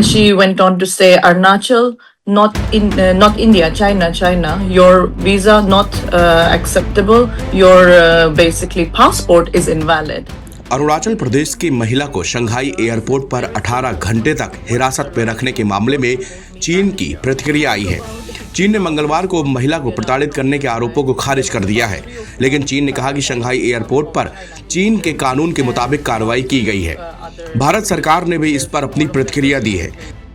She went on to say, Arunachal, not India, China. Your visa not acceptable. Your basically passport is invalid. Arunachal Pradesh की महिला को Shanghai airport पर 18 घंटे तक हिरासत में रखने के मामले में चीन की प्रतिक्रिया आई है। चीन ने मंगलवार को महिला को प्रताड़ित करने के आरोपों को खारिज कर दिया है, लेकिन चीन ने कहा कि शंघाई एयरपोर्ट पर चीन के कानून के मुताबिक कार्रवाई की गई है। भारत सरकार ने भी इस पर अपनी प्रतिक्रिया दी है।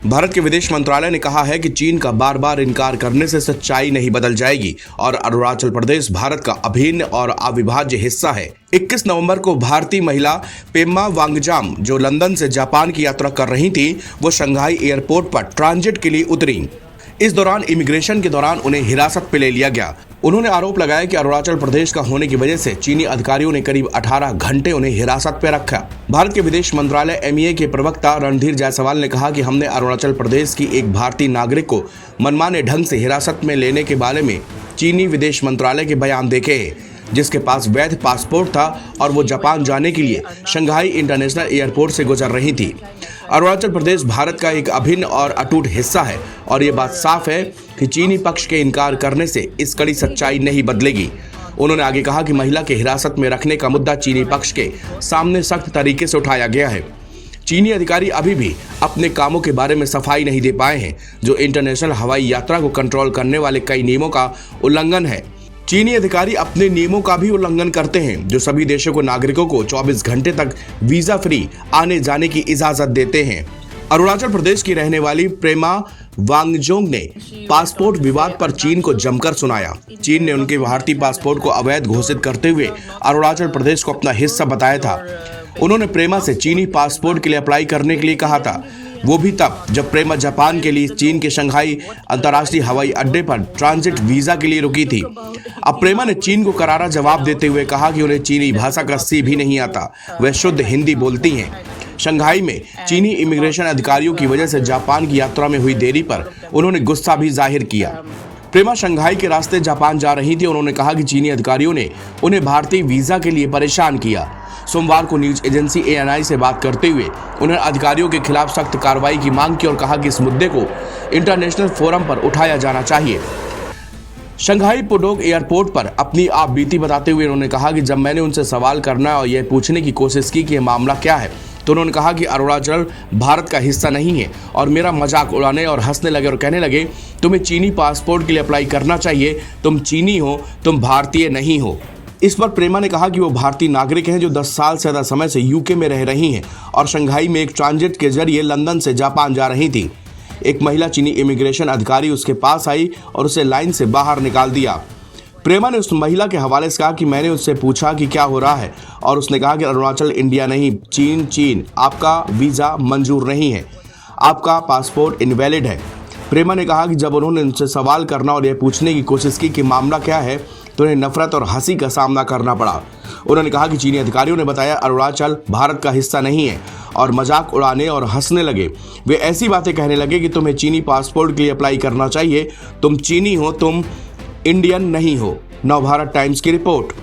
भारत के विदेश मंत्रालय ने कहा है कि चीन का बार बार इनकार करने से सच्चाई नहीं बदल जाएगी और अरुणाचल प्रदेश भारत का अभिन्न और अविभाज्य हिस्सा है। 21 नवंबर को भारतीय महिला पेम्मा वांगजाम, जो लंदन से जापान की यात्रा कर रही थी, वो शंघाई एयरपोर्ट पर ट्रांजिट के लिए उतरी। इस दौरान इमिग्रेशन के दौरान उन्हें हिरासत में ले लिया गया। उन्होंने आरोप लगाया कि अरुणाचल प्रदेश का होने की वजह से चीनी अधिकारियों ने करीब 18 घंटे उन्हें हिरासत में रखा। भारत के विदेश मंत्रालय MEA के प्रवक्ता रणधीर जायसवाल ने कहा कि हमने अरुणाचल प्रदेश की एक भारतीय नागरिक को मनमाने ढंग से हिरासत में लेने के बारे में चीनी विदेश मंत्रालय के बयान देखे हैं, जिसके पास वैध पासपोर्ट था और वो जापान जाने के लिए शंघाई इंटरनेशनल एयरपोर्ट से गुजर रही थी। अरुणाचल प्रदेश भारत का एक अभिन्न और अटूट हिस्सा है और ये बात साफ है कि चीनी पक्ष के इनकार करने से इस कड़ी सच्चाई नहीं बदलेगी। उन्होंने आगे कहा कि महिला के हिरासत में रखने का मुद्दा चीनी पक्ष के सामने सख्त तरीके से उठाया गया है। चीनी अधिकारी अभी भी अपने कामों के बारे में सफाई नहीं दे पाए हैं, जो इंटरनेशनल हवाई यात्रा को कंट्रोल करने वाले कई नियमों का उल्लंघन है। चीनी अधिकारी अपने नियमों का भी उल्लंघन करते हैं, जो सभी देशों को नागरिकों को 24 घंटे तक वीजा फ्री आने जाने की इजाजत देते हैं। अरुणाचल प्रदेश की रहने वाली प्रेमा वांगजोंग ने पासपोर्ट विवाद पर चीन को जमकर सुनाया। चीन ने उनके भारतीय पासपोर्ट को अवैध घोषित करते हुए अरुणाचल प्रदेश को अपना हिस्सा बताया था। उन्होंने प्रेमा से चीनी पासपोर्ट के लिए अप्लाई करने के लिए कहा था, वो भी तब जब प्रेमा जापान के लिए चीन के शंघाई अंतर्राष्ट्रीय हवाई अड्डे पर ट्रांजिट वीजा के लिए रुकी थी। अब प्रेमा ने चीन को करारा जवाब देते हुए कहा कि उन्हें चीनी भाषा का सी भी नहीं आता, वह शुद्ध हिंदी बोलती हैं। शंघाई में चीनी इमिग्रेशन अधिकारियों की वजह से जापान की यात्रा में हुई देरी पर उन्होंने गुस्सा भी जाहिर किया। प्रेमा शंघाई के रास्ते जापान जा रही थी। उन्होंने कहा कि चीनी अधिकारियों ने उन्हें भारतीय वीजा के लिए परेशान किया। सोमवार को न्यूज एजेंसी ANI से बात करते हुए उन्होंने अधिकारियों के खिलाफ सख्त कार्रवाई की मांग की और कहा कि इस मुद्दे को इंटरनेशनल फोरम पर उठाया जाना चाहिए। शंघाई पुडोक एयरपोर्ट पर अपनी आप बीती बताते हुए उन्होंने कहा कि जब मैंने उनसे सवाल करना और यह पूछने की कोशिश की कि यह मामला क्या है, तो उन्होंने कहा कि अरुणाचल भारत का हिस्सा नहीं है और मेरा मजाक उड़ाने और हंसने लगे और कहने लगे, तुम्हें चीनी पासपोर्ट के लिए अप्लाई करना चाहिए, तुम चीनी हो, तुम भारतीय नहीं हो। इस पर प्रेमा ने कहा कि वो भारतीय नागरिक हैं जो 10 साल से ज़्यादा समय से UK में रह रही हैं और शंघाई में एक ट्रांजिट के जरिए लंदन से जापान जा रही थी। एक महिला चीनी इमिग्रेशन अधिकारी उसके पास आई और उसे लाइन से बाहर निकाल दिया। प्रेमा ने उस महिला के हवाले से कहा कि मैंने उससे पूछा कि क्या हो रहा है और उसने कहा कि अरुणाचल इंडिया नहीं, चीन, आपका वीज़ा मंजूर नहीं है, आपका पासपोर्ट इनवैलिड है। प्रेमा ने कहा कि जब उन्होंने उनसे सवाल करना और यह पूछने की कोशिश की कि मामला क्या है, तो उन्हें नफरत और हंसी का सामना करना पड़ा। उन्होंने कहा कि चीनी अधिकारियों ने बताया अरुणाचल भारत का हिस्सा नहीं है और मजाक उड़ाने और हंसने लगे। वे ऐसी बातें कहने लगे कि तुम्हें चीनी पासपोर्ट के लिए अप्लाई करना चाहिए, तुम चीनी हो, तुम इंडियन नहीं हो। नवभारत टाइम्स की रिपोर्ट।